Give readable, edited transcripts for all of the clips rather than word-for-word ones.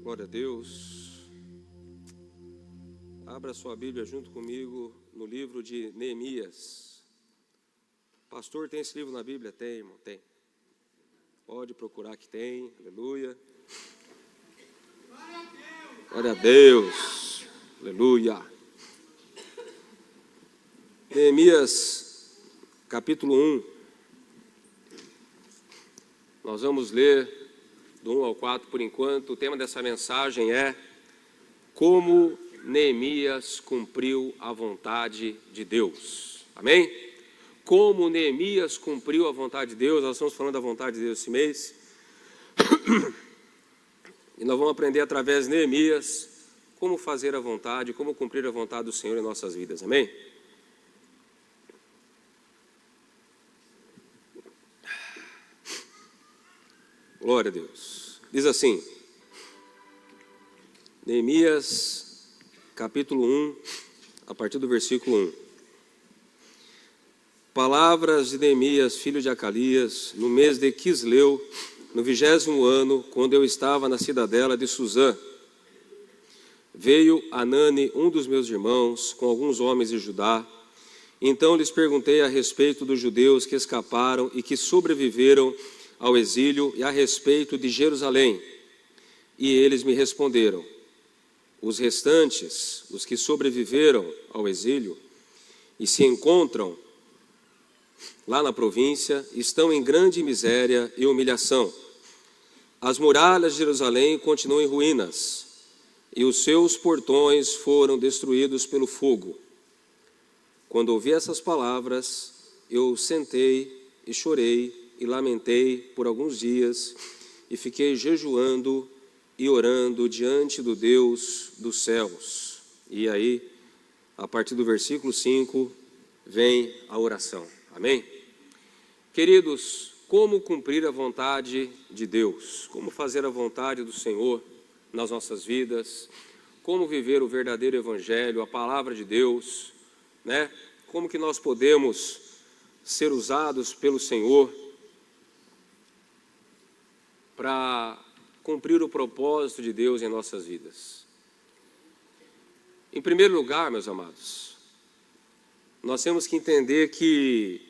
Glória a Deus. Abra sua Bíblia junto comigo no livro de Neemias. Pastor, tem esse livro na Bíblia? Tem, irmão, tem. Pode procurar que tem, aleluia. Glória a Deus, aleluia. Neemias, capítulo 1. Nós vamos ler do 1 ao 4 por enquanto. O tema dessa mensagem é como Neemias cumpriu a vontade de Deus. Amém? Como Neemias cumpriu a vontade de Deus. Nós estamos falando da vontade de Deus esse mês. E nós vamos aprender através de Neemias como fazer a vontade, como cumprir a vontade do Senhor em nossas vidas. Amém? Glória a Deus. Diz assim, Neemias, capítulo 1, a partir do versículo 1. Palavras de Neemias, filho de Acalias, no mês de Quisleu, no 20º ano, quando eu estava na cidadela de Suzã. Veio Anani, um dos meus irmãos, com alguns homens de Judá. Então lhes perguntei a respeito dos judeus que escaparam e que sobreviveram ao exílio e a respeito de Jerusalém. E eles me responderam: os restantes, os que sobreviveram ao exílio e se encontram lá na província, estão em grande miséria e humilhação. As muralhas de Jerusalém continuam em ruínas e os seus portões foram destruídos pelo fogo. Quando ouvi essas palavras, eu sentei e chorei e lamentei por alguns dias, e fiquei jejuando e orando diante do Deus dos céus. E aí, a partir do versículo 5, vem a oração. Amém? Queridos, como cumprir a vontade de Deus? Como fazer a vontade do Senhor nas nossas vidas? Como viver o verdadeiro evangelho, a palavra de Deus, né? Como que nós podemos ser usados pelo Senhor para cumprir o propósito de Deus em nossas vidas? Em primeiro lugar, meus amados, nós temos que entender que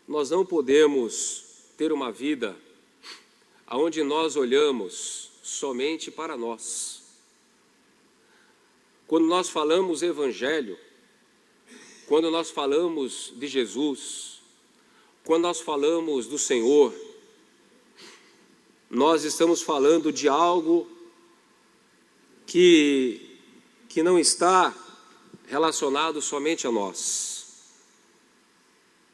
nós não podemos ter uma vida onde nós olhamos somente para nós. Quando nós falamos evangelho, quando nós falamos de Jesus, quando nós falamos do Senhor, nós estamos falando de algo que não está relacionado somente a nós.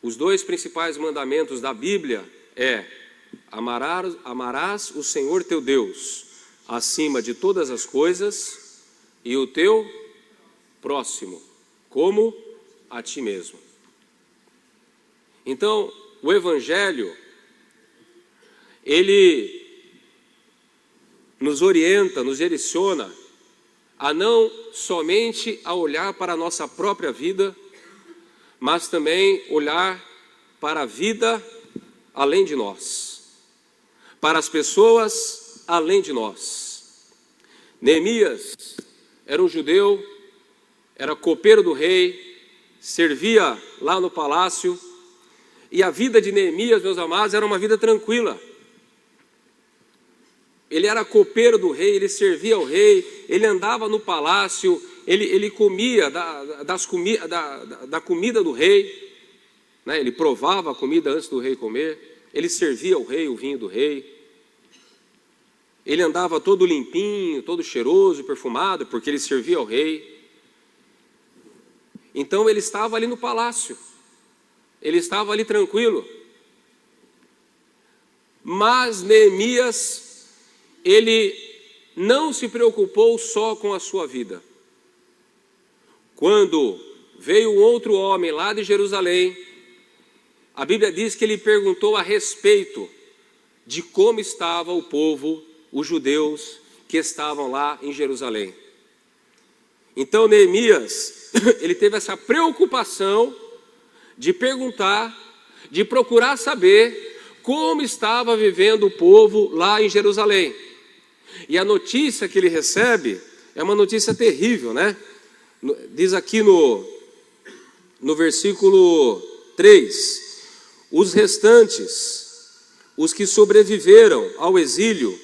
Os dois principais mandamentos da Bíblia é: amarás o Senhor teu Deus acima de todas as coisas e o teu próximo como a ti mesmo. Então, o Evangelho, ele nos orienta, nos direciona a não somente a olhar para a nossa própria vida, mas também olhar para a vida além de nós, para as pessoas além de nós. Neemias era um judeu, era copeiro do rei, servia lá no palácio, e a vida de Neemias, meus amados, era uma vida tranquila. Ele era copeiro do rei, ele servia ao rei, ele andava no palácio, ele comia da comida do rei, né? Ele provava a comida antes do rei comer, ele servia ao rei o vinho do rei, ele andava todo limpinho, todo cheiroso, perfumado, porque ele servia ao rei. Então ele estava ali no palácio, ele estava ali tranquilo. Mas Neemias, ele não se preocupou só com a sua vida. Quando veio um outro homem lá de Jerusalém, a Bíblia diz que ele perguntou a respeito de como estava o povo, os judeus que estavam lá em Jerusalém. Então Neemias, ele teve essa preocupação de perguntar, de procurar saber como estava vivendo o povo lá em Jerusalém. E a notícia que ele recebe é uma notícia terrível, né? Diz aqui no versículo 3: os restantes, os que sobreviveram ao exílio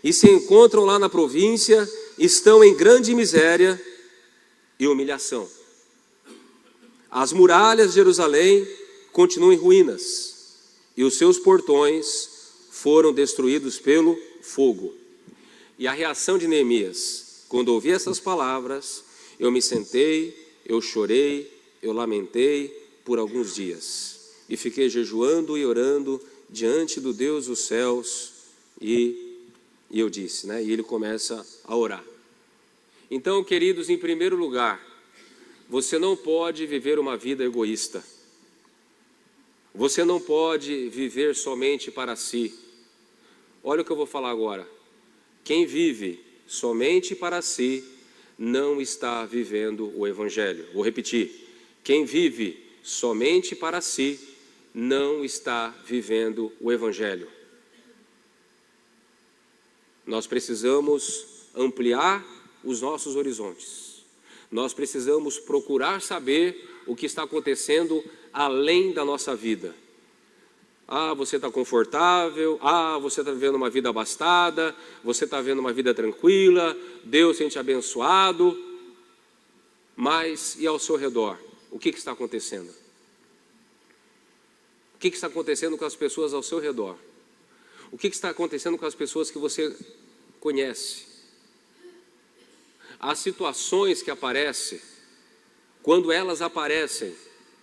e se encontram lá na província, estão em grande miséria e humilhação. As muralhas de Jerusalém continuam em ruínas, e os seus portões foram destruídos pelo fogo. E a reação de Neemias: quando ouvi essas palavras, eu me sentei, eu chorei, eu lamentei por alguns dias, e fiquei jejuando e orando diante do Deus dos céus, e eu disse, né? E ele começa a orar. Então, queridos, em primeiro lugar, você não pode viver uma vida egoísta. Você não pode viver somente para si. Olha o que eu vou falar agora. Quem vive somente para si não está vivendo o Evangelho. Vou repetir. Quem vive somente para si não está vivendo o Evangelho. Nós precisamos ampliar os nossos horizontes. Nós precisamos procurar saber o que está acontecendo além da nossa vida. Ah, você está confortável, você está vivendo uma vida abastada, você está vivendo uma vida tranquila, Deus tem te abençoado, mas e ao seu redor? O que está acontecendo? O que está acontecendo com as pessoas ao seu redor? O que está acontecendo com as pessoas que você conhece? As situações que aparecem, quando elas aparecem,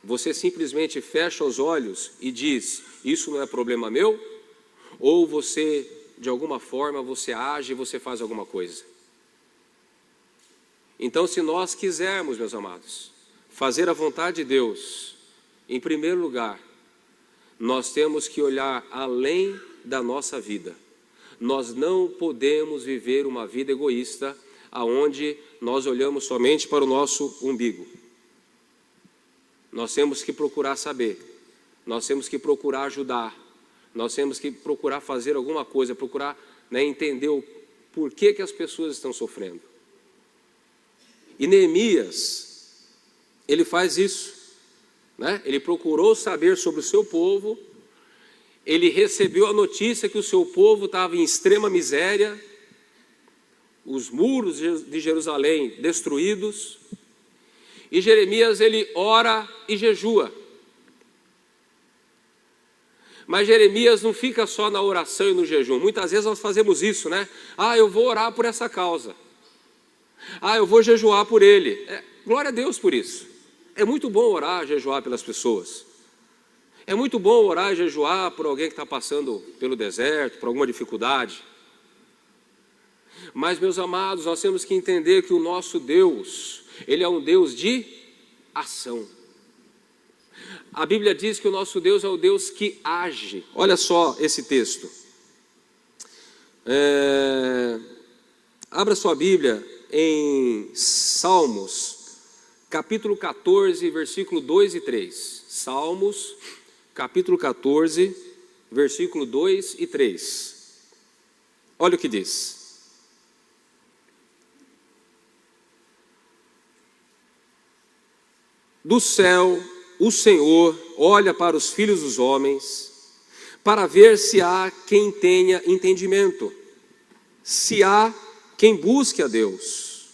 você simplesmente fecha os olhos e diz: isso não é problema meu? Ou você, de alguma forma, você age e você faz alguma coisa? Então, se nós quisermos, meus amados, fazer a vontade de Deus, em primeiro lugar, nós temos que olhar além da nossa vida. Nós não podemos viver uma vida egoísta, aonde nós olhamos somente para o nosso umbigo. Nós temos que procurar saber, nós temos que procurar ajudar, nós temos que procurar fazer alguma coisa, procurar, entender o porquê que as pessoas estão sofrendo. E Neemias, ele faz isso, ele procurou saber sobre o seu povo, ele recebeu a notícia que o seu povo estava em extrema miséria, os muros de Jerusalém destruídos, e Jeremias, ele ora e jejua. Mas Jeremias não fica só na oração e no jejum. Muitas vezes nós fazemos isso, eu vou orar por essa causa. Eu vou jejuar por ele. Glória a Deus por isso. É muito bom orar e jejuar pelas pessoas. É muito bom orar e jejuar por alguém que está passando pelo deserto, por alguma dificuldade. Mas, meus amados, nós temos que entender que o nosso Deus, Ele é um Deus de ação. A Bíblia diz que o nosso Deus é o Deus que age. Olha só esse texto. Abra sua Bíblia em Salmos, capítulo 14, versículo 2 e 3. Salmos, capítulo 14, versículo 2 e 3. Olha o que diz. Do céu, o Senhor olha para os filhos dos homens, para ver se há quem tenha entendimento, se há quem busque a Deus.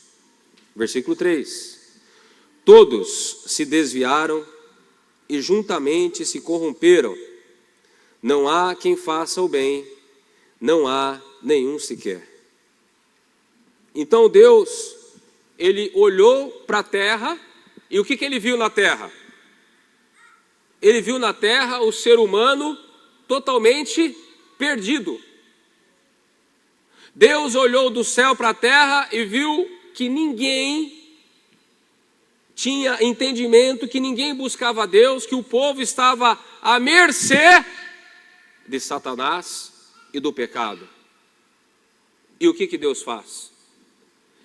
Versículo 3. Todos se desviaram e juntamente se corromperam. Não há quem faça o bem, não há nenhum sequer. Então Deus, Ele olhou para a terra, e o que ele viu na terra? Ele viu na terra o ser humano totalmente perdido. Deus olhou do céu para a terra e viu que ninguém tinha entendimento, que ninguém buscava a Deus, que o povo estava à mercê de Satanás e do pecado. E o que Deus faz?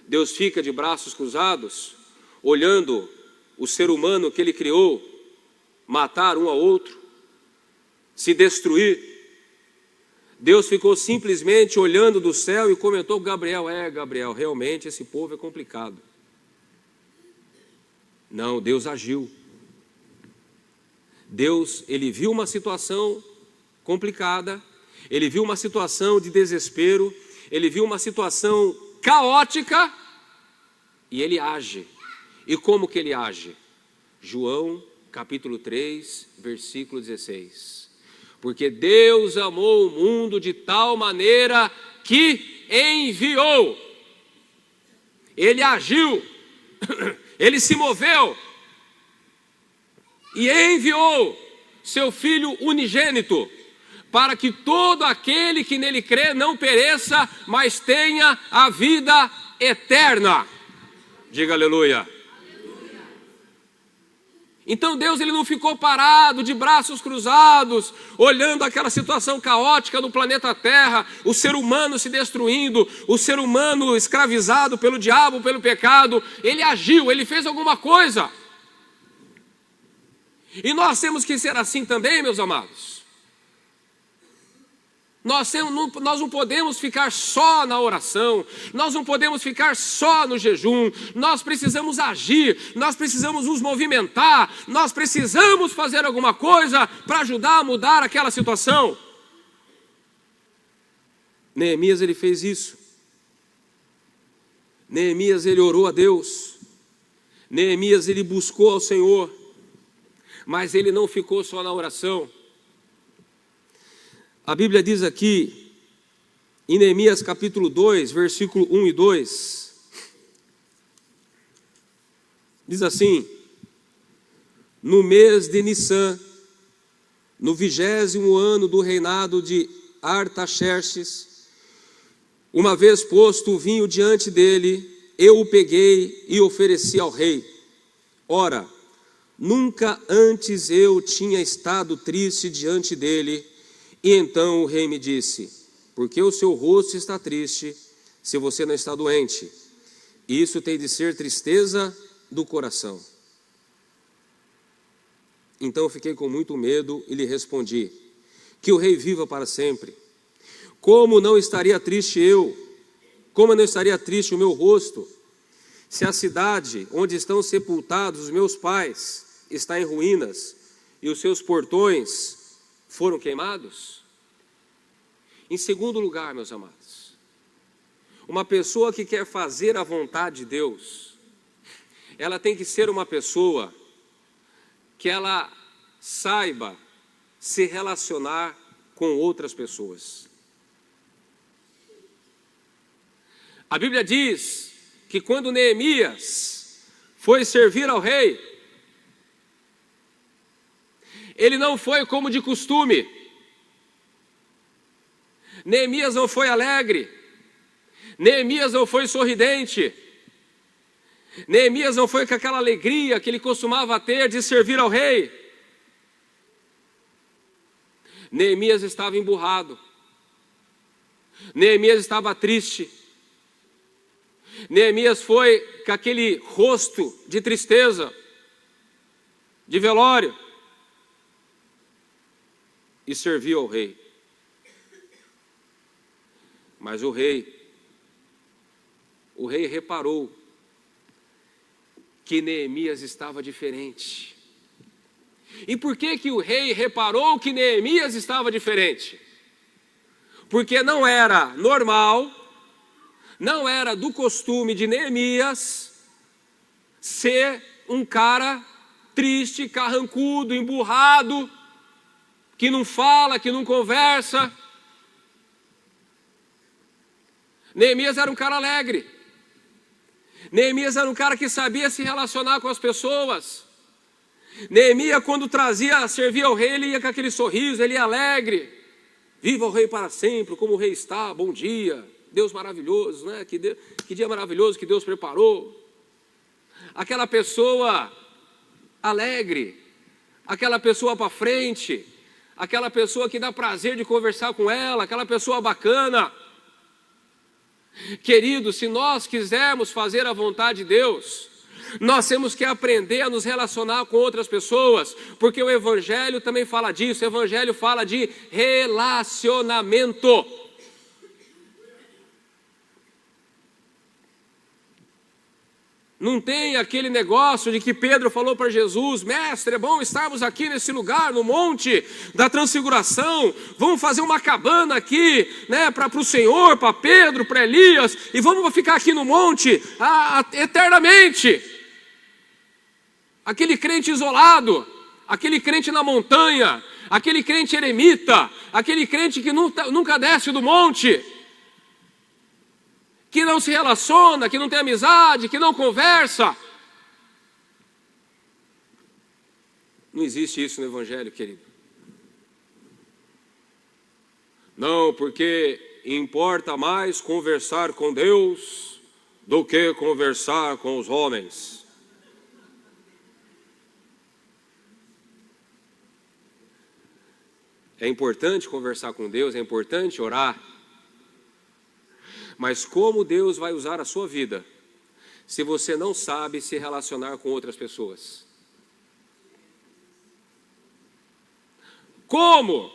Deus fica de braços cruzados, olhando o ser humano que Ele criou matar um ao outro, se destruir. Deus ficou simplesmente olhando do céu e comentou com Gabriel: Gabriel, realmente esse povo é complicado. Não, Deus agiu. Deus, ele viu uma situação complicada, ele viu uma situação de desespero, ele viu uma situação caótica e ele age. E como que ele age? João capítulo 3, versículo 16. Porque Deus amou o mundo de tal maneira que enviou. Ele agiu, ele se moveu e enviou seu Filho unigênito, para que todo aquele que nele crê não pereça, mas tenha a vida eterna. Diga aleluia. Então Deus, ele não ficou parado, de braços cruzados, olhando aquela situação caótica do planeta Terra, o ser humano se destruindo, o ser humano escravizado pelo diabo, pelo pecado. Ele agiu, ele fez alguma coisa. E nós temos que ser assim também, meus amados. Nós não podemos ficar só na oração, nós não podemos ficar só no jejum, nós precisamos agir, nós precisamos nos movimentar, nós precisamos fazer alguma coisa para ajudar a mudar aquela situação. Neemias, ele fez isso. Neemias, ele orou a Deus. Neemias, ele buscou ao Senhor, mas ele não ficou só na oração. A Bíblia diz aqui, em Neemias capítulo 2, versículo 1 e 2, diz assim: no mês de Nissan, no 20º ano do reinado de Artaxerxes, uma vez posto o vinho diante dele, eu o peguei e ofereci ao rei. Ora, nunca antes eu tinha estado triste diante dele. E então o rei me disse: por que o seu rosto está triste, se você não está doente? Isso tem de ser tristeza do coração. Então eu fiquei com muito medo e lhe respondi: que o rei viva para sempre. Como não estaria triste eu? Como não estaria triste o meu rosto, se a cidade onde estão sepultados os meus pais está em ruínas e os seus portões foram queimados? Em segundo lugar, meus amados, uma pessoa que quer fazer a vontade de Deus, ela tem que ser uma pessoa que ela saiba se relacionar com outras pessoas. A Bíblia diz que quando Neemias foi servir ao rei, ele não foi como de costume. Neemias não foi alegre. Neemias não foi sorridente. Neemias não foi com aquela alegria que ele costumava ter de servir ao rei. Neemias estava emburrado. Neemias estava triste. Neemias foi com aquele rosto de tristeza, de velório, e serviu ao rei. Mas o rei reparou que Neemias estava diferente. E por que o rei reparou que Neemias estava diferente? Porque não era normal, não era do costume de Neemias ser um cara triste, carrancudo, emburrado, que não fala, que não conversa. Neemias era um cara alegre. Neemias era um cara que sabia se relacionar com as pessoas. Neemias, quando servia ao rei, ele ia com aquele sorriso, ele ia alegre. Viva o rei para sempre, como o rei está, bom dia. Deus maravilhoso, né? Que dia maravilhoso que Deus preparou. Aquela pessoa alegre, aquela pessoa para frente, aquela pessoa que dá prazer de conversar com ela, aquela pessoa bacana. Querido, se nós quisermos fazer a vontade de Deus, Nós temos que aprender a nos relacionar com outras pessoas, porque o Evangelho também fala disso. O Evangelho fala de relacionamento. Não tem aquele negócio de que Pedro falou para Jesus: mestre, é bom estarmos aqui nesse lugar, no monte da transfiguração, vamos fazer uma cabana aqui, né, para o Senhor, para Pedro, para Elias, e vamos ficar aqui no monte eternamente. Aquele crente isolado, aquele crente na montanha, aquele crente eremita, aquele crente que nunca desce do monte, que não se relaciona, que não tem amizade, que não conversa. Não existe isso no Evangelho, querido. Não, porque importa mais conversar com Deus do que conversar com os homens. É importante conversar com Deus, é importante orar. Mas como Deus vai usar a sua vida se você não sabe se relacionar com outras pessoas? Como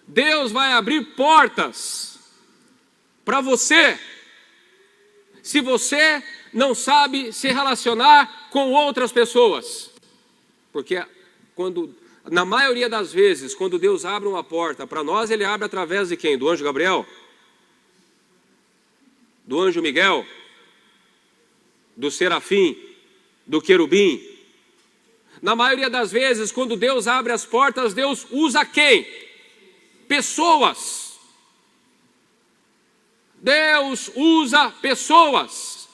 Deus vai abrir portas para você se você não sabe se relacionar com outras pessoas? Porque na maioria das vezes, quando Deus abre uma porta para nós, Ele abre através de quem? Do anjo Gabriel? Do anjo Miguel, do serafim, do querubim. Na maioria das vezes, quando Deus abre as portas, Deus usa quem? Pessoas. Deus usa pessoas.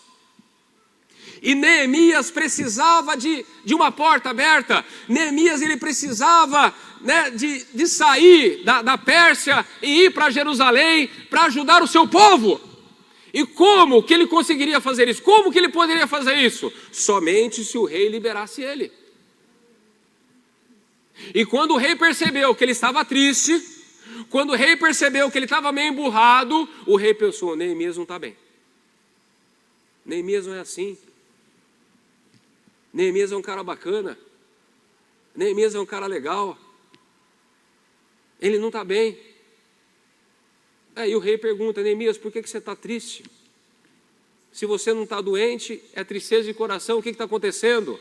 E Neemias precisava de uma porta aberta. Neemias, ele precisava, né, de sair da Pérsia e ir para Jerusalém para ajudar o seu povo. E como que ele conseguiria fazer isso? Como que ele poderia fazer isso? Somente se o rei liberasse ele. E quando o rei percebeu que ele estava triste, quando o rei percebeu que ele estava meio emburrado, o rei pensou: Neemias não está bem. Neemias não é assim. Neemias é um cara bacana. Neemias é um cara legal. Ele não está bem. Aí o rei pergunta: Neemias, por que você está triste? Se você não está doente, é tristeza de coração, o que está acontecendo?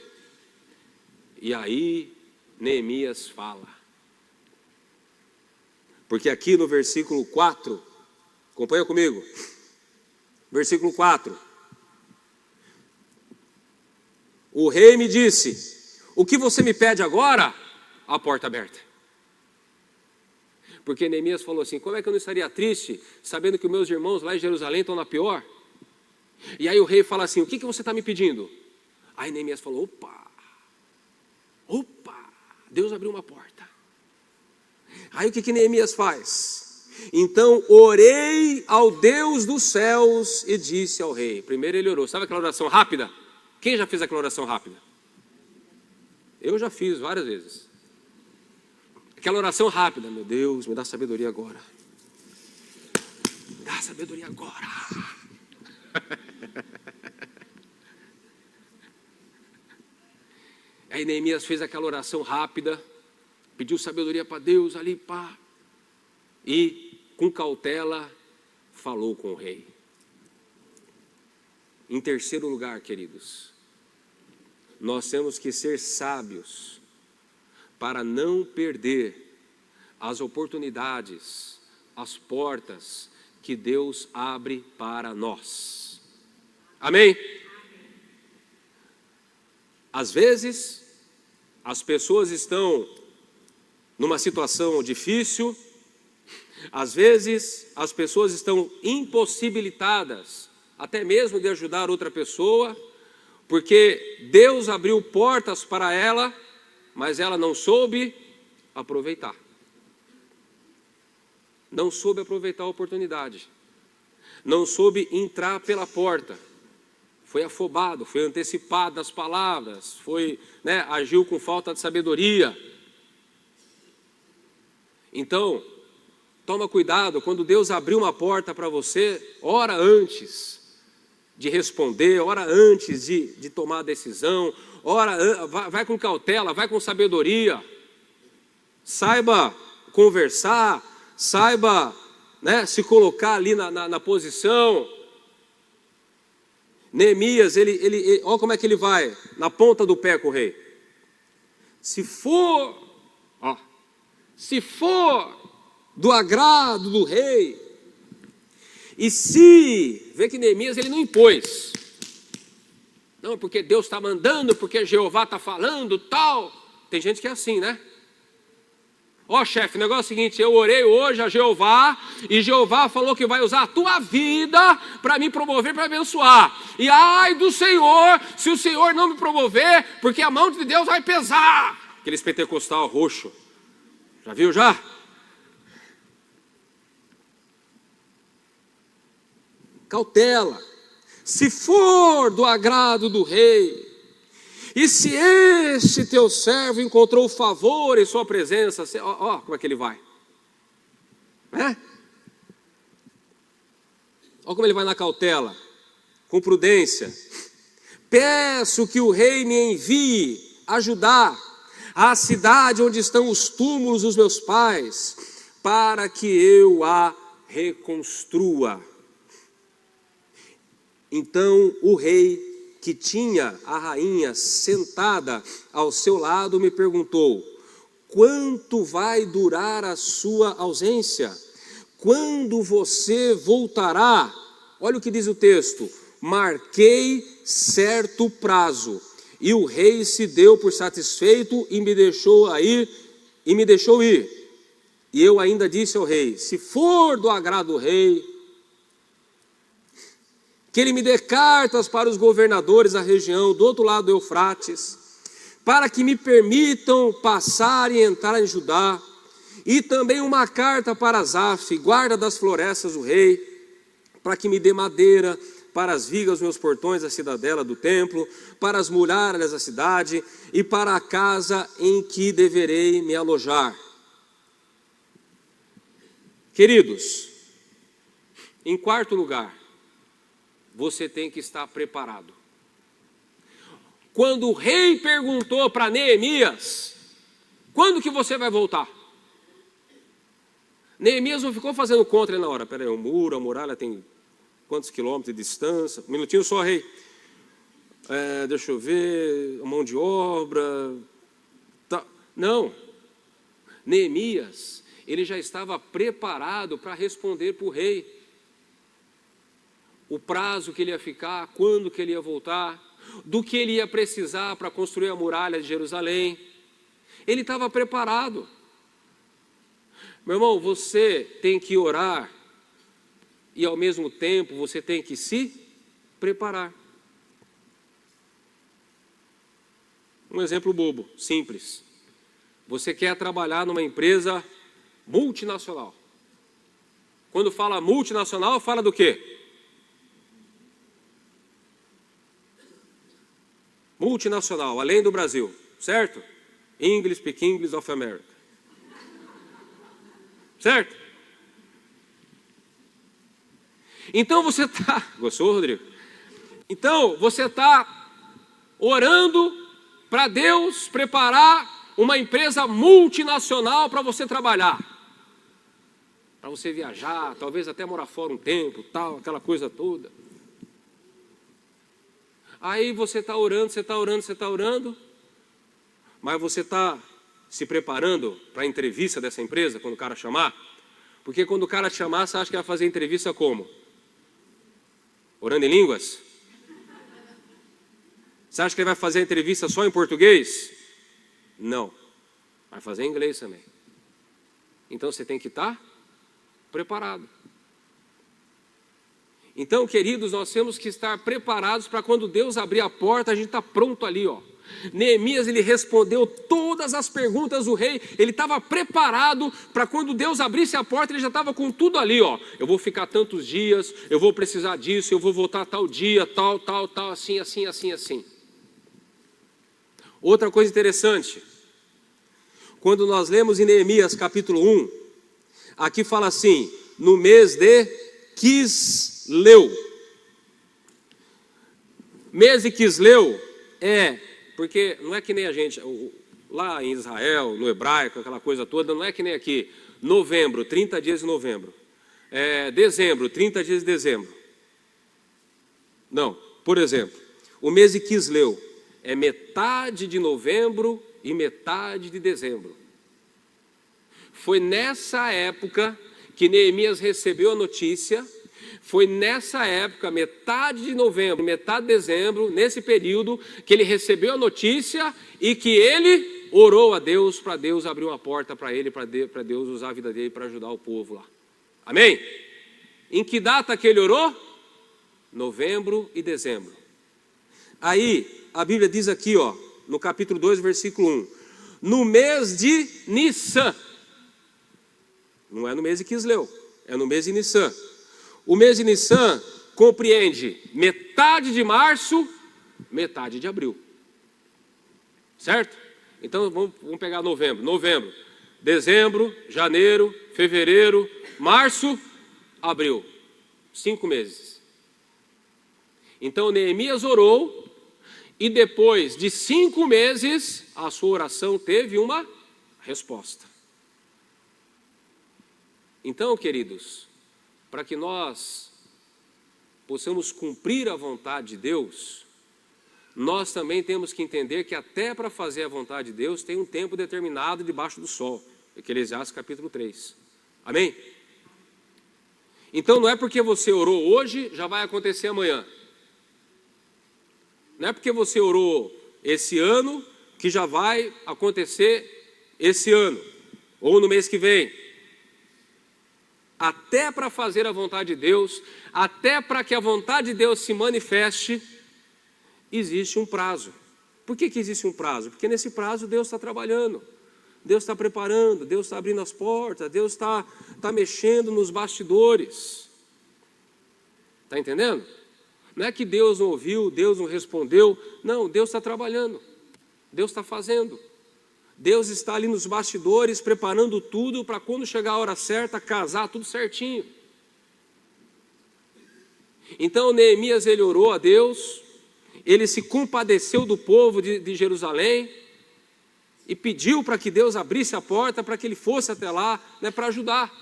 E aí Neemias fala. Porque aqui no versículo 4, acompanha comigo, versículo 4. O rei me disse: o que você me pede agora? A porta aberta. Porque Neemias falou assim: como é que eu não estaria triste sabendo que os meus irmãos lá em Jerusalém estão na pior? E aí o rei fala assim: o que você está me pedindo? Aí Neemias falou: opa, Deus abriu uma porta. Aí o que Neemias faz? Então orei ao Deus dos céus e disse ao rei. Primeiro ele orou, sabe aquela oração rápida? Quem já fez aquela oração rápida? Eu já fiz várias vezes. Aquela oração rápida: meu Deus, me dá sabedoria agora. Me dá sabedoria agora. Aí Neemias fez aquela oração rápida, pediu sabedoria para Deus ali, pá. E com cautela falou com o rei. Em terceiro lugar, queridos, nós temos que ser sábios para não perder as oportunidades, as portas que Deus abre para nós. Amém? Às vezes, as pessoas estão numa situação difícil, às vezes, as pessoas estão impossibilitadas até mesmo de ajudar outra pessoa, porque Deus abriu portas para ela, mas ela não soube aproveitar. Não soube aproveitar a oportunidade. Não soube entrar pela porta. Foi afobado, foi antecipado nas palavras, agiu com falta de sabedoria. Então, toma cuidado, quando Deus abrir uma porta para você, ora antes. de responder, ora antes de tomar a decisão, ora vai com cautela, vai com sabedoria, saiba conversar, saiba, né, se colocar ali na posição. Neemias, ele olha como é que ele vai, na ponta do pé com o rei. Se for do agrado do rei, e se, vê que Neemias ele não impôs, não, porque Deus está mandando, porque Jeová está falando, tal. Tem gente que é assim, né? Chefe, o negócio é o seguinte, eu orei hoje a Jeová, e Jeová falou que vai usar a tua vida para me promover, para abençoar. E ai do Senhor, se o Senhor não me promover, porque a mão de Deus vai pesar. Aqueles pentecostal roxo. Já viu já? Cautela. Se for do agrado do rei, e se este teu servo encontrou favor em sua presença, como é que ele vai? Olha como ele vai na cautela, com prudência. Peço que o rei me envie ajudar a cidade onde estão os túmulos dos meus pais, para que eu a reconstrua. Então o rei, que tinha a rainha sentada ao seu lado, me perguntou: quanto vai durar a sua ausência? Quando você voltará? Olha o que diz o texto: marquei certo prazo. E o rei se deu por satisfeito e me deixou ir. E eu ainda disse ao rei: se for do agrado do rei, que ele me dê cartas para os governadores da região do outro lado do Eufrates, para que me permitam passar e entrar em Judá, e também uma carta para Asaf, guarda das florestas do rei, para que me dê madeira para as vigas dos meus portões da cidadela do templo, para as muralhas da cidade e para a casa em que deverei me alojar. Queridos, em quarto lugar, você tem que estar preparado. Quando o rei perguntou para Neemias: quando que você vai voltar? Neemias não ficou fazendo conta ali na hora. Peraí, o muro, a muralha tem quantos quilômetros de distância? Um minutinho só, rei. Deixa eu ver, a mão de obra. Tá. Não. Neemias, ele já estava preparado para responder para o rei. O prazo que ele ia ficar, quando que ele ia voltar, do que ele ia precisar para construir a muralha de Jerusalém. Ele estava preparado. Meu irmão, você tem que orar e ao mesmo tempo você tem que se preparar. Um exemplo bobo, simples. Você quer trabalhar numa empresa multinacional. Quando fala multinacional, fala do quê? Multinacional, além do Brasil, certo? English, speak English of America. Certo? Então você está... Gostou, Rodrigo? Então você está orando para Deus preparar uma empresa multinacional para você trabalhar. Para você viajar, talvez até morar fora um tempo, tal, aquela coisa toda. Aí você está orando, mas você está se preparando para a entrevista dessa empresa, quando o cara chamar? Porque quando o cara te chamar, você acha que vai fazer entrevista como? Orando em línguas? Você acha que ele vai fazer a entrevista só em português? Não, vai fazer em inglês também. Então você tem que estar preparado. Então, queridos, nós temos que estar preparados para quando Deus abrir a porta, a gente está pronto ali, ó. Neemias, ele respondeu todas as perguntas do rei, ele estava preparado para quando Deus abrisse a porta, ele já estava com tudo ali, ó. Eu vou ficar tantos dias, eu vou precisar disso, eu vou voltar tal dia, tal, assim. Outra coisa interessante, quando nós lemos em Neemias capítulo 1, aqui fala assim: no mês de Quisleu. Mês de Quisleu porque não é que nem a gente, lá em Israel, no hebraico, aquela coisa toda, não é que nem aqui, novembro, 30 dias de novembro, dezembro, 30 dias de dezembro. Não, por exemplo, o mês de Quisleu é metade de novembro e metade de dezembro. Foi nessa época que Neemias recebeu a notícia. Foi nessa época, metade de novembro, metade de dezembro, nesse período, que ele recebeu a notícia e que ele orou a Deus, para Deus abrir uma porta para ele, para Deus usar a vida dele para ajudar o povo lá. Amém? Em que data que ele orou? Novembro e dezembro. Aí, a Bíblia diz aqui, no capítulo 2, versículo 1, no mês de Nissan, não é no mês de Quisleu, é no mês de Nissan. O mês de Nissan compreende metade de março, metade de abril. Certo? Então vamos pegar novembro. Novembro, dezembro, janeiro, fevereiro, março, abril. 5 meses. Então Neemias orou e depois de 5 meses a sua oração teve uma resposta. Então, queridos, para que nós possamos cumprir a vontade de Deus, nós também temos que entender que até para fazer a vontade de Deus tem um tempo determinado debaixo do sol. Eclesiastes capítulo 3. Amém? Então não é porque você orou hoje, já vai acontecer amanhã. Não é porque você orou esse ano, que já vai acontecer esse ano, ou no mês que vem. Até para fazer a vontade de Deus, até para que a vontade de Deus se manifeste, existe um prazo. Por que existe um prazo? Porque nesse prazo Deus está trabalhando, Deus está preparando, Deus está abrindo as portas, Deus está mexendo nos bastidores. Está entendendo? Não é que Deus não ouviu, Deus não respondeu. Não, Deus está trabalhando, Deus está fazendo. Deus está ali nos bastidores, preparando tudo para quando chegar a hora certa, casar tudo certinho. Então Neemias, ele orou a Deus, ele se compadeceu do povo de Jerusalém e pediu para que Deus abrisse a porta para que ele fosse até lá, para ajudar.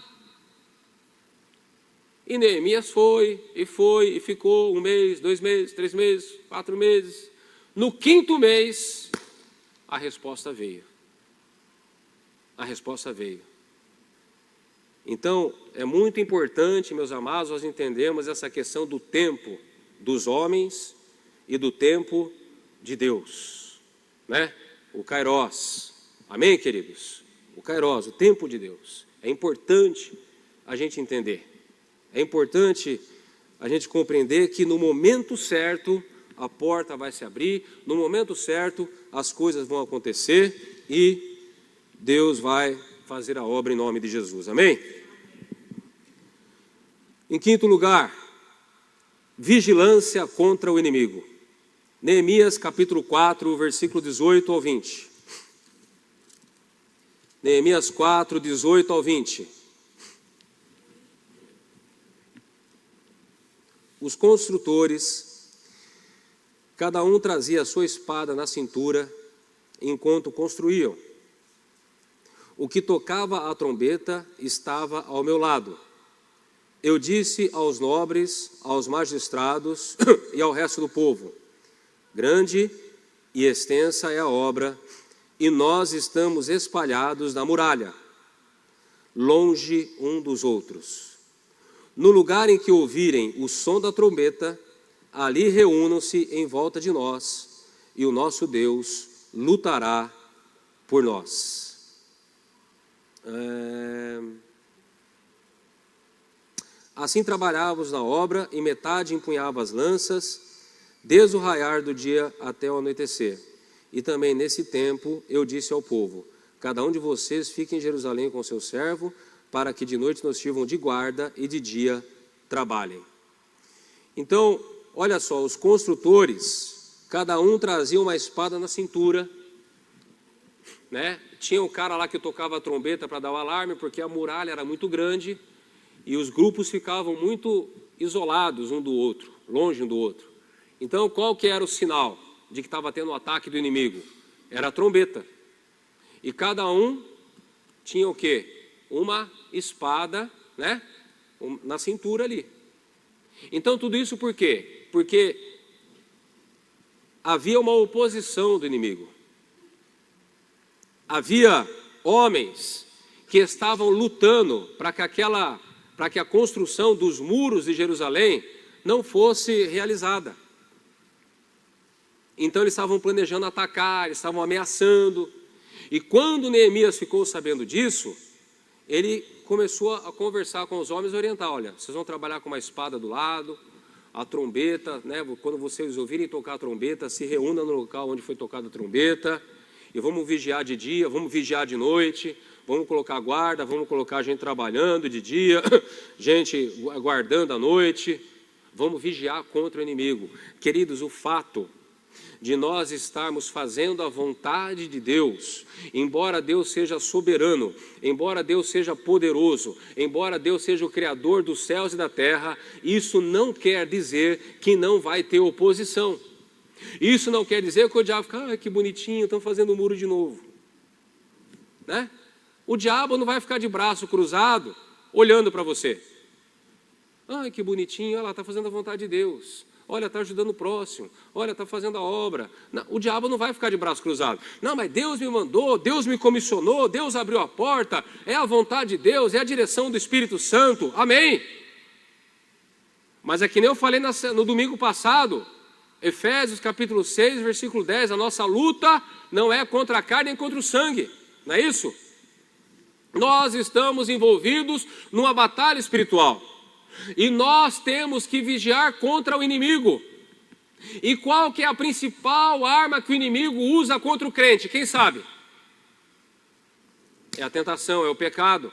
E Neemias foi, e ficou 1 mês, 2 meses, 3 meses, 4 meses. No 5º mês, a resposta veio. A resposta veio. Então, é muito importante, meus amados, nós entendermos essa questão do tempo dos homens e do tempo de Deus, O Kairos. Amém, queridos? O Kairos, o tempo de Deus. É importante a gente entender. É importante a gente compreender que no momento certo a porta vai se abrir, no momento certo as coisas vão acontecer e Deus vai fazer a obra em nome de Jesus, amém? Em 5º lugar, vigilância contra o inimigo. Neemias capítulo 4, versículo 18 ao 20. Neemias 4, 18 ao 20. Os construtores, cada um trazia a sua espada na cintura enquanto construíam. O que tocava a trombeta estava ao meu lado. Eu disse aos nobres, aos magistrados e ao resto do povo: grande e extensa é a obra, e nós estamos espalhados na muralha, longe um dos outros. No lugar em que ouvirem o som da trombeta, ali reúnam-se em volta de nós, e o nosso Deus lutará por nós. Assim trabalhávamos na obra, e metade empunhava as lanças, desde o raiar do dia até o anoitecer. E também nesse tempo eu disse ao povo: cada um de vocês fique em Jerusalém com seu servo, para que de noite nos sirvam de guarda e de dia trabalhem. Então, olha só, os construtores, cada um trazia uma espada na cintura, Tinha um cara lá que tocava a trombeta para dar o alarme, porque a muralha era muito grande e os grupos ficavam muito isolados um do outro, longe um do outro. Então, qual que era o sinal de que estava tendo o ataque do inimigo? Era a trombeta. E cada um tinha o quê? Uma espada, né? Na cintura ali. Então, tudo isso por quê? Porque havia uma oposição do inimigo. Havia homens que estavam lutando para que a construção dos muros de Jerusalém não fosse realizada. Então eles estavam planejando atacar, eles estavam ameaçando. E quando Neemias ficou sabendo disso, ele começou a conversar com os homens e orientar: olha, vocês vão trabalhar com uma espada do lado, a trombeta, né? Quando vocês ouvirem tocar a trombeta, se reúna no local onde foi tocada a trombeta, e vamos vigiar de dia, vamos vigiar de noite, vamos colocar guarda, vamos colocar gente trabalhando de dia, gente guardando à noite, vamos vigiar contra o inimigo. Queridos, o fato de nós estarmos fazendo a vontade de Deus, embora Deus seja soberano, embora Deus seja poderoso, embora Deus seja o Criador dos céus e da terra, isso não quer dizer que não vai ter oposição. Isso não quer dizer que o diabo fica: que bonitinho, estão fazendo o muro de novo, né? O diabo não vai ficar de braço cruzado olhando para você. Que bonitinho, olha lá, está fazendo a vontade de Deus. Olha, está ajudando o próximo. Olha, está fazendo a obra. Não, o diabo não vai ficar de braço cruzado. Não, mas Deus me mandou, Deus me comissionou, Deus abriu a porta, é a vontade de Deus, é a direção do Espírito Santo. Amém? Mas é que nem eu falei no domingo passado, Efésios capítulo 6, versículo 10, a nossa luta não é contra a carne nem contra o sangue. Não é isso? Nós estamos envolvidos numa batalha espiritual. E nós temos que vigiar contra o inimigo. E qual que é a principal arma que o inimigo usa contra o crente? Quem sabe? É a tentação, é o pecado.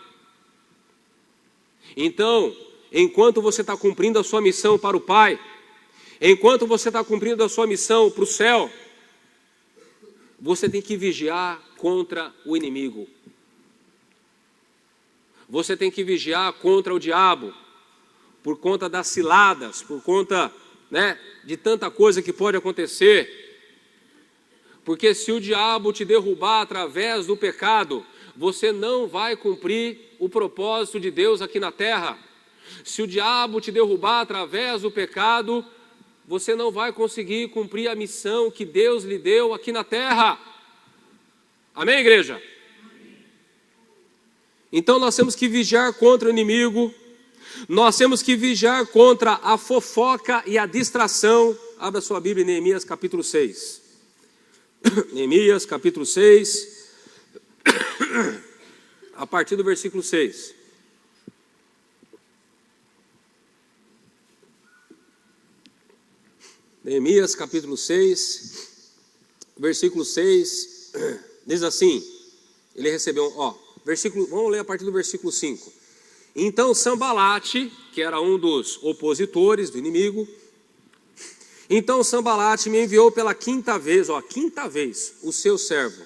Então, enquanto você está cumprindo a sua missão para o Pai, enquanto você está cumprindo a sua missão para o céu, você tem que vigiar contra o inimigo. Você tem que vigiar contra o diabo, por conta das ciladas, por conta, né, de tanta coisa que pode acontecer. Porque se o diabo te derrubar através do pecado, você não vai cumprir o propósito de Deus aqui na terra. Se o diabo te derrubar através do pecado, você não vai conseguir cumprir a missão que Deus lhe deu aqui na terra. Amém, igreja? Então nós temos que vigiar contra o inimigo. Nós temos que vigiar contra a fofoca e a distração. Abra sua Bíblia em Neemias capítulo 6. Neemias capítulo 6, a partir do versículo 6. Neemias capítulo 6, versículo 6, diz assim, ele recebeu, vamos ler a partir do versículo 5. Então Sambalate, que era um dos opositores do inimigo, então Sambalate me enviou pela quinta vez, o seu servo,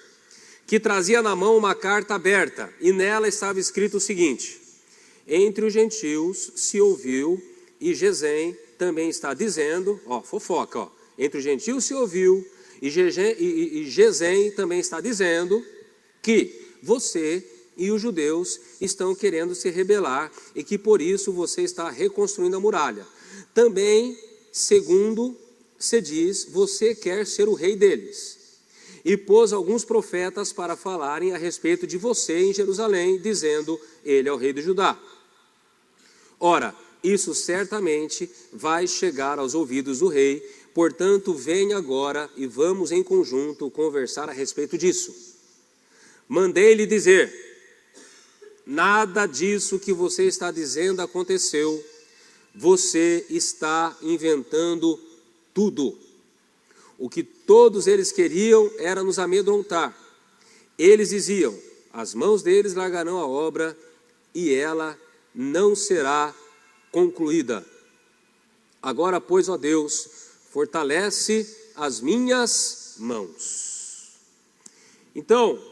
que trazia na mão uma carta aberta, e nela estava escrito o seguinte: entre os gentios se ouviu, e Gesem também está dizendo, fofoca, entre os gentios se ouviu, e Gesem também está dizendo que você e os judeus estão querendo se rebelar e que por isso você está reconstruindo a muralha. Também, segundo se diz, você quer ser o rei deles. E pôs alguns profetas para falarem a respeito de você em Jerusalém, dizendo, ele é o rei de Judá. Ora, isso certamente vai chegar aos ouvidos do rei, portanto, venha agora e vamos em conjunto conversar a respeito disso. Mandei-lhe dizer: nada disso que você está dizendo aconteceu, você está inventando tudo. O que todos eles queriam era nos amedrontar. Eles diziam, as mãos deles largarão a obra e ela não será concluída. Agora, pois, ó Deus, fortalece as minhas mãos. Então,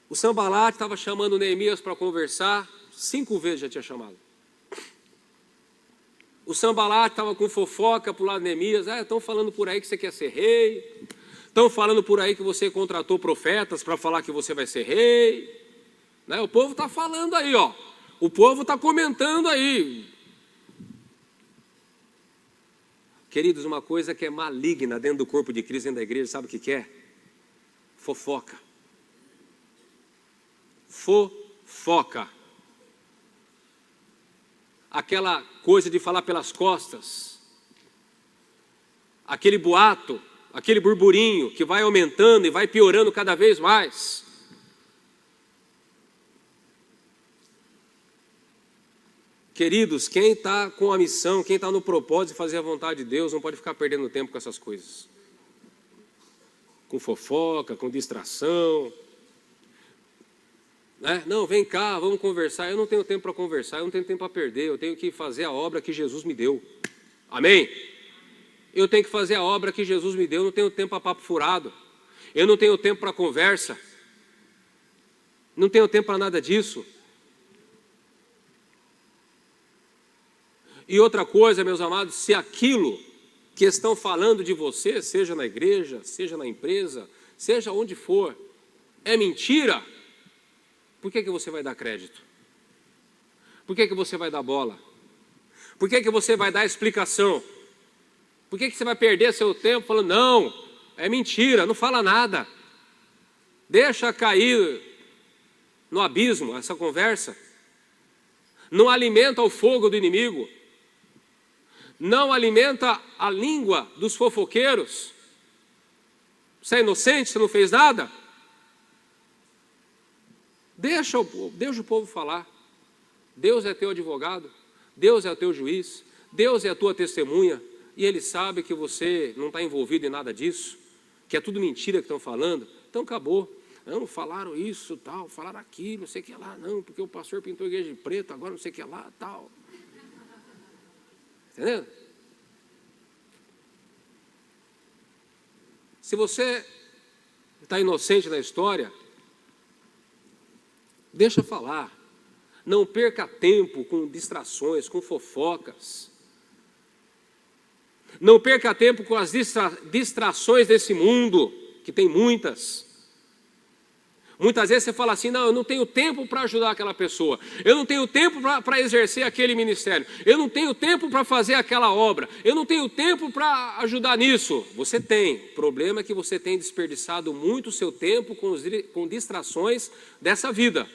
o Sambalate estava chamando Neemias para conversar, 5 vezes já tinha chamado. O Sanbalat estava com fofoca para o lado de Neemias. Estão falando por aí que você quer ser rei. Estão falando por aí que você contratou profetas para falar que você vai ser rei. Né? O povo está falando aí, ó. O povo está comentando aí. Queridos, uma coisa que é maligna dentro do corpo de Cristo, dentro da igreja, sabe o que é? Fofoca. Fofoca. Aquela coisa de falar pelas costas, aquele boato, aquele burburinho que vai aumentando e vai piorando cada vez mais. Queridos, quem está com a missão, quem está no propósito de fazer a vontade de Deus, não pode ficar perdendo tempo com essas coisas. Com fofoca, com distração. Não, vem cá, vamos conversar. Eu não tenho tempo para conversar, eu não tenho tempo para perder. Eu tenho que fazer a obra que Jesus me deu. Amém? Eu tenho que fazer a obra que Jesus me deu. Eu não tenho tempo para papo furado. Eu não tenho tempo para conversa. Não tenho tempo para nada disso. E outra coisa, meus amados, se aquilo que estão falando de você, seja na igreja, seja na empresa, seja onde for, é mentira, por que você vai dar crédito? Por que você vai dar bola? Por que você vai dar explicação? Por que você vai perder seu tempo falando, não, é mentira, não fala nada. Deixa cair no abismo essa conversa. Não alimenta o fogo do inimigo. Não alimenta a língua dos fofoqueiros. Você é inocente, você não fez nada? Deixa o povo falar. Deus é teu advogado, Deus é teu juiz, Deus é a tua testemunha, e Ele sabe que você não está envolvido em nada disso, que é tudo mentira que estão falando. Então acabou. Não, falaram isso, tal, falaram aquilo, não sei o que lá, não, porque o pastor pintou a igreja de preto, agora não sei o que lá, tal. Entendeu? Se você está inocente na história, deixa falar. Não perca tempo com distrações, com fofocas. Não perca tempo com as distrações desse mundo, que tem muitas. Muitas vezes você fala assim, não, eu não tenho tempo para ajudar aquela pessoa, eu não tenho tempo para exercer aquele ministério, eu não tenho tempo para fazer aquela obra, eu não tenho tempo para ajudar nisso. Você tem, o problema é que você tem desperdiçado muito o seu tempo com distrações dessa vida.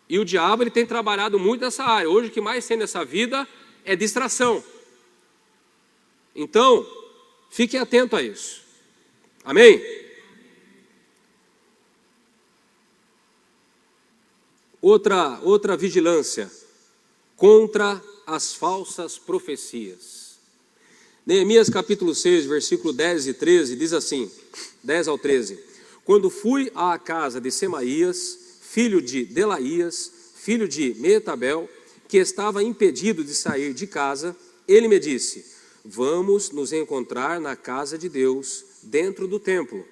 E o diabo ele tem trabalhado muito nessa área. Hoje o que mais tem nessa vida é distração. Então, fique atento a isso. Amém? Outra vigilância contra as falsas profecias. Neemias capítulo 6, versículo 10 e 13, diz assim, 10 ao 13. Quando fui à casa de Semaías, filho de Delaías, filho de Meetabel, que estava impedido de sair de casa, ele me disse, vamos nos encontrar na casa de Deus, dentro do templo.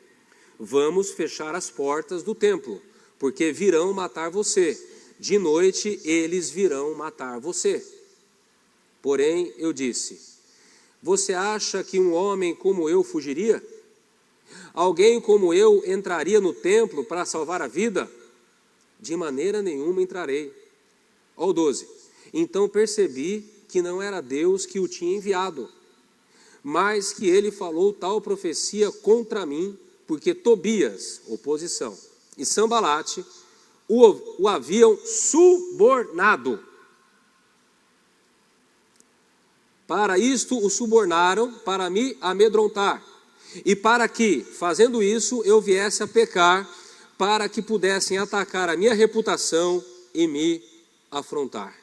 Vamos fechar as portas do templo, porque virão matar você. De noite eles virão matar você. Porém, eu disse, você acha que um homem como eu fugiria? Alguém como eu entraria no templo para salvar a vida? De maneira nenhuma entrarei. Ó 12. Então percebi que não era Deus que o tinha enviado, mas que ele falou tal profecia contra mim, porque Tobias, oposição, e Sanbalate o haviam subornado. Para isto o subornaram, para me amedrontar, e para que, fazendo isso, eu viesse a pecar, para que pudessem atacar a minha reputação e me afrontar.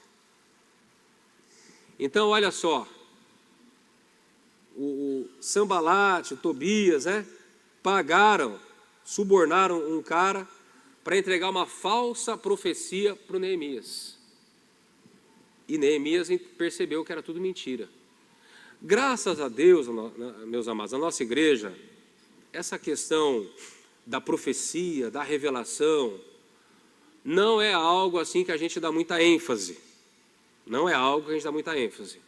Então, olha só, o Sanbalate, o Tobias, pagaram, subornaram um cara para entregar uma falsa profecia para o Neemias. E Neemias percebeu que era tudo mentira. Graças a Deus, meus amados, a nossa igreja, essa questão da profecia, da revelação, não é algo assim que a gente dá muita ênfase. Não é algo que a gente dá muita ênfase.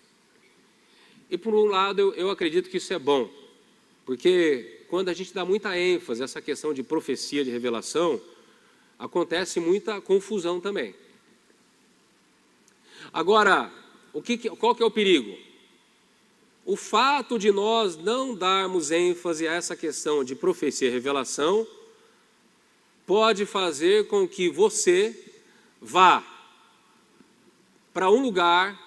E por um lado eu acredito que isso é bom, porque quando a gente dá muita ênfase a essa questão de profecia, de revelação, acontece muita confusão também. Agora, qual que é o perigo? O fato de nós não darmos ênfase a essa questão de profecia e revelação pode fazer com que você vá para um lugar,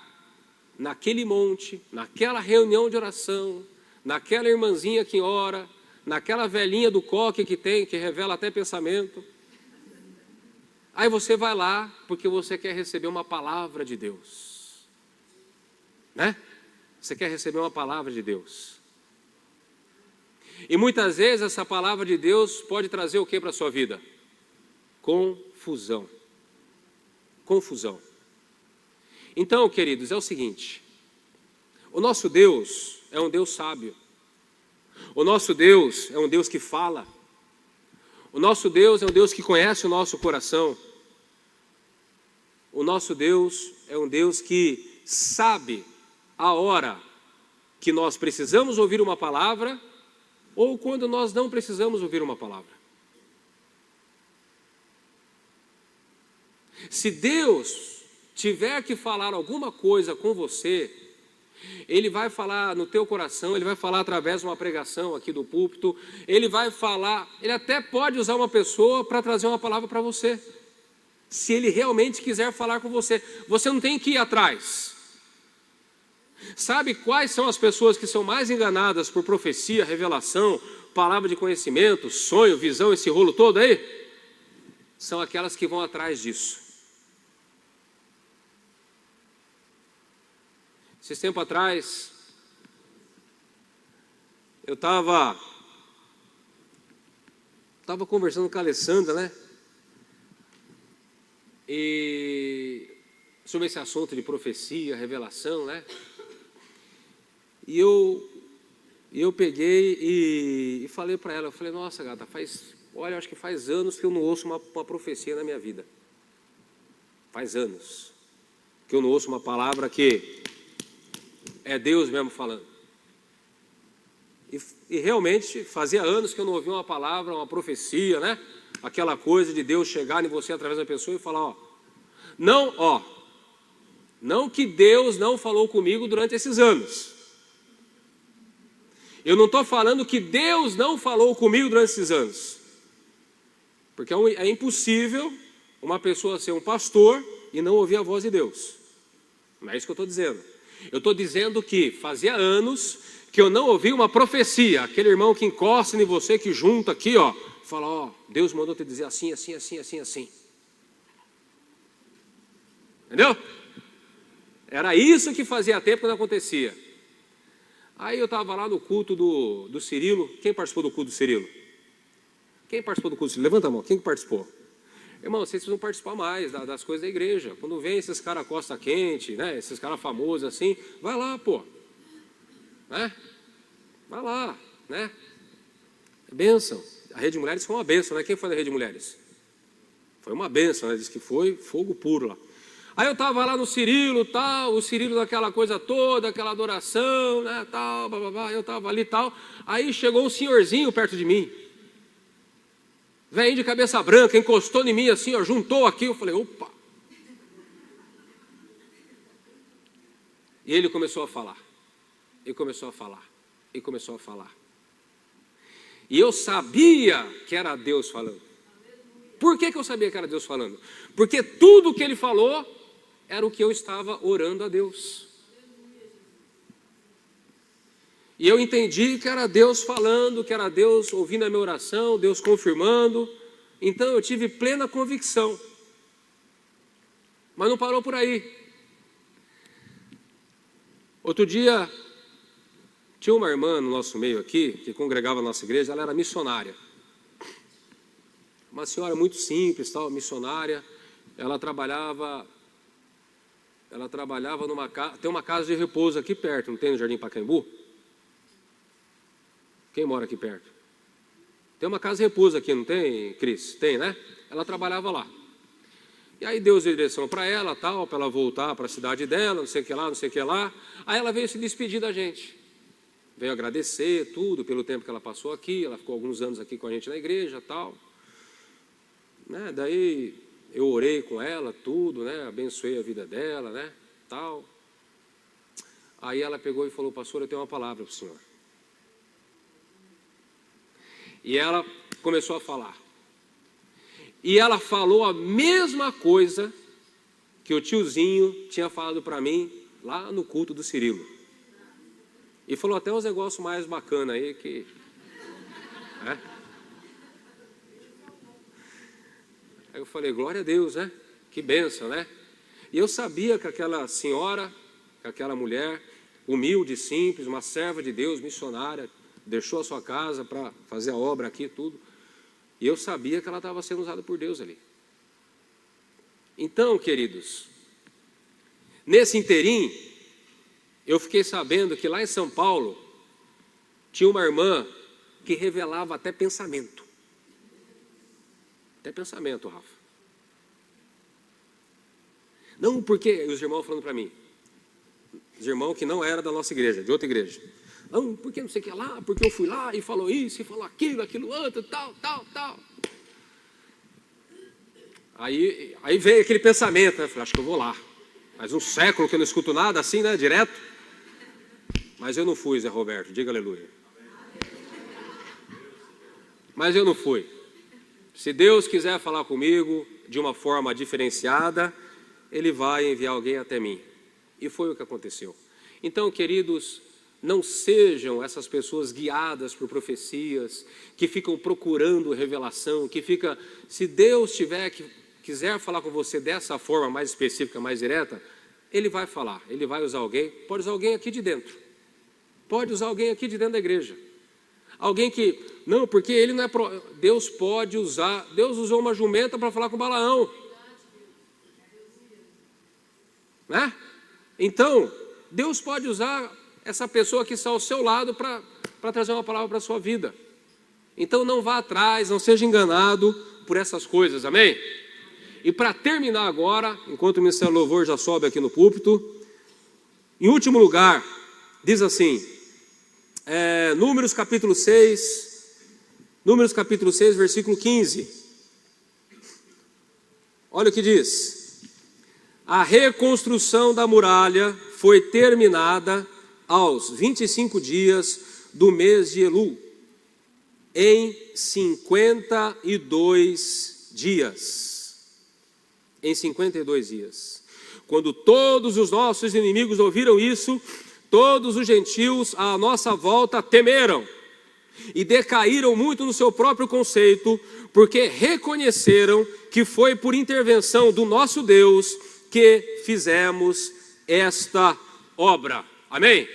naquele monte, naquela reunião de oração, naquela irmãzinha que ora, naquela velhinha do coque que revela até pensamento. Aí você vai lá porque você quer receber uma palavra de Deus, né? Você quer receber uma palavra de Deus. E muitas vezes essa palavra de Deus pode trazer o que para a sua vida? Confusão. Confusão. Então, queridos, é o seguinte: o nosso Deus é um Deus sábio. O nosso Deus é um Deus que fala. O nosso Deus é um Deus que conhece o nosso coração. O nosso Deus é um Deus que sabe a hora que nós precisamos ouvir uma palavra ou quando nós não precisamos ouvir uma palavra. Se Deus tiver que falar alguma coisa com você, Ele vai falar no teu coração, Ele vai falar através de uma pregação aqui do púlpito, Ele vai falar, Ele até pode usar uma pessoa para trazer uma palavra para você. Se Ele realmente quiser falar com você, você não tem que ir atrás. Sabe quais são as pessoas que são mais enganadas por profecia, revelação, palavra de conhecimento, sonho, visão, esse rolo todo aí? São aquelas que vão atrás disso. Esses tempos atrás, eu estava conversando com a Alessandra, né? E sobre esse assunto de profecia, revelação, né? E eu peguei e falei para ela, eu falei, nossa gata, olha, acho que faz anos que eu não ouço uma profecia na minha vida. Faz anos que eu não ouço uma palavra que é Deus mesmo falando. E realmente fazia anos que eu não ouvia uma palavra, uma profecia, né? Aquela coisa de Deus chegar em você através da pessoa e falar, não que Deus não falou comigo durante esses anos. Eu não estou falando que Deus não falou comigo durante esses anos. Porque é impossível uma pessoa ser um pastor e não ouvir a voz de Deus. Não é isso que eu estou dizendo. Eu estou dizendo que fazia anos que eu não ouvi uma profecia. Aquele irmão que encosta em você, que junta aqui, fala, Deus mandou te dizer assim, assim, assim, assim, assim. Entendeu? Era isso que fazia tempo que não acontecia. Aí eu estava lá no culto do Cirilo. Quem participou do culto do Cirilo? Quem participou do culto do Cirilo? Levanta a mão, quem participou? Irmão, vocês precisam participar mais das coisas da igreja. Quando vem esses caras costa quente, né? Esses caras famosos assim, vai lá, pô. Né? Vai lá, né? É bênção. A Rede de Mulheres foi uma bênção, né? Quem foi da Rede de Mulheres? Foi uma bênção, né? Diz que foi fogo puro lá. Aí eu estava lá no Cirilo, tal, o Cirilo daquela coisa toda, aquela adoração, né, tal, bababá, eu estava ali, tal. Aí chegou um senhorzinho perto de mim, velhinho de cabeça branca, encostou em mim assim, juntou aqui, eu falei, opa. E ele começou a falar, e começou a falar, e começou a falar. E eu sabia que era Deus falando. Por que eu sabia que era Deus falando? Porque tudo que ele falou era o que eu estava orando a Deus. E eu entendi que era Deus falando, que era Deus ouvindo a minha oração, Deus confirmando. Então eu tive plena convicção. Mas não parou por aí. Outro dia, tinha uma irmã no nosso meio aqui, que congregava na nossa igreja, ela era missionária. Uma senhora muito simples, tal, missionária. Ela trabalhava numa casa, tem uma casa de repouso aqui perto, não tem no Jardim Pacaembu? Quem mora aqui perto? Tem uma casa de repouso aqui, não tem, Cris? Tem, né? Ela trabalhava lá. E aí Deus deu direção para ela, tal, para ela voltar para a cidade dela, não sei o que lá, não sei o que lá. Aí ela veio se despedir da gente. Veio agradecer tudo pelo tempo que ela passou aqui. Ela ficou alguns anos aqui com a gente na igreja, tal. Né? Daí eu orei com ela, tudo, né? Abençoei a vida dela, né? Tal. Aí ela pegou e falou: pastor, eu tenho uma palavra para o senhor. E ela começou a falar. E ela falou a mesma coisa que o tiozinho tinha falado para mim lá no culto do Cirilo. E falou até uns negócios mais bacanas aí que... Aí eu falei, glória a Deus, né? Que bênção, né? E eu sabia que aquela senhora, que aquela mulher, humilde, simples, uma serva de Deus, missionária, deixou a sua casa para fazer a obra aqui, tudo. E eu sabia que ela estava sendo usada por Deus ali. Então, queridos, nesse interim, eu fiquei sabendo que lá em São Paulo, tinha uma irmã que revelava até pensamento. Até pensamento, Rafa. Não, porque os irmãos falando para mim, os irmãos que não era da nossa igreja, de outra igreja. Não, porque não sei o que lá, porque eu fui lá e falou isso, e falou aquilo, aquilo outro, tal. Aí veio aquele pensamento, né? Eu falei, acho que eu vou lá. Faz um século que eu não escuto nada assim, né? Direto. Mas eu não fui, Zé Roberto, diga aleluia. Mas eu não fui. Se Deus quiser falar comigo de uma forma diferenciada, Ele vai enviar alguém até mim. E foi o que aconteceu. Então, queridos, não sejam essas pessoas guiadas por profecias, que ficam procurando revelação, que fica, se Deus quiser falar com você dessa forma mais específica, mais direta, Ele vai falar, Ele vai usar alguém, pode usar alguém aqui de dentro, pode usar alguém aqui de dentro da igreja, alguém que, não, porque ele não é, Deus pode usar, Deus usou uma jumenta para falar com Balaão, né? Então, Deus pode usar essa pessoa que está ao seu lado para trazer uma palavra para a sua vida. Então não vá atrás, não seja enganado por essas coisas, amém? E para terminar agora, enquanto o Ministério do Louvor já sobe aqui no púlpito, em último lugar, diz assim, Números capítulo 6, versículo 15. Olha o que diz. A reconstrução da muralha foi terminada aos 25 dias do mês de Elul, em 52 dias. Em 52 dias. Quando todos os nossos inimigos ouviram isso, todos os gentios à nossa volta temeram e decaíram muito no seu próprio conceito, porque reconheceram que foi por intervenção do nosso Deus que fizemos esta obra. Amém?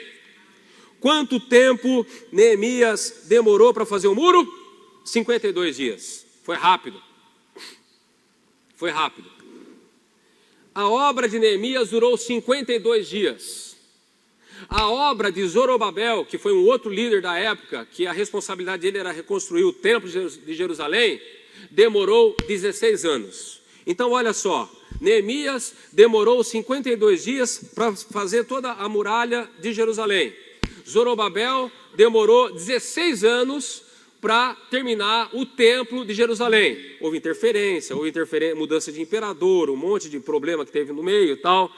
Quanto tempo Neemias demorou para fazer o muro? 52 dias. Foi rápido. Foi rápido. A obra de Neemias durou 52 dias. A obra de Zorobabel, que foi um outro líder da época, que a responsabilidade dele era reconstruir o templo de Jerusalém, demorou 16 anos. Então olha só, Neemias demorou 52 dias para fazer toda a muralha de Jerusalém. Zorobabel demorou 16 anos para terminar o templo de Jerusalém. Houve interferência, mudança de imperador, um monte de problema que teve no meio e tal.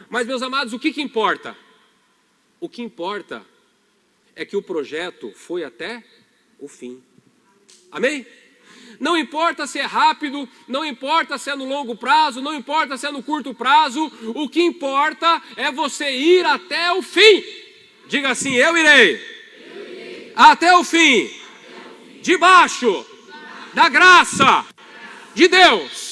Mas, meus amados, o que importa? O que importa é que o projeto foi até o fim. Amém? Não importa se é rápido, não importa se é no longo prazo, não importa se é no curto prazo, o que importa é você ir até o fim. Diga assim, eu irei até o fim, debaixo da graça de Deus.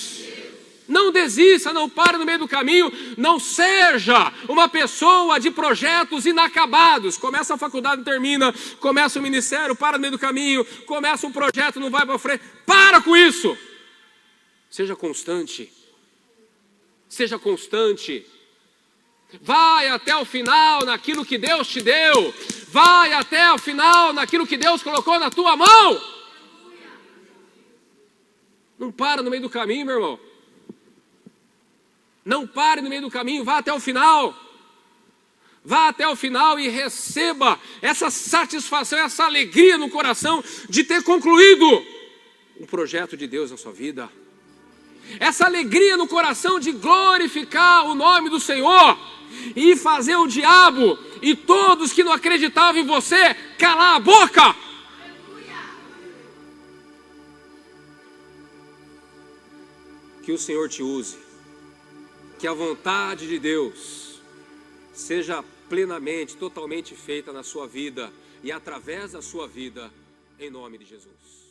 Não desista, não pare no meio do caminho, não seja uma pessoa de projetos inacabados. Começa a faculdade, não termina, começa o ministério, para no meio do caminho, começa um projeto, não vai para frente. Para com isso! Seja constante. Seja constante. Vai até o final naquilo que Deus te deu. Vai até o final naquilo que Deus colocou na tua mão. Não para no meio do caminho, meu irmão. Não pare no meio do caminho, vá até o final. Vá até o final e receba essa satisfação, essa alegria no coração de ter concluído o projeto de Deus na sua vida. Essa alegria no coração de glorificar o nome do Senhor e fazer o diabo e todos que não acreditavam em você calar a boca. Que o Senhor te use, que a vontade de Deus seja plenamente, totalmente feita na sua vida e através da sua vida, em nome de Jesus.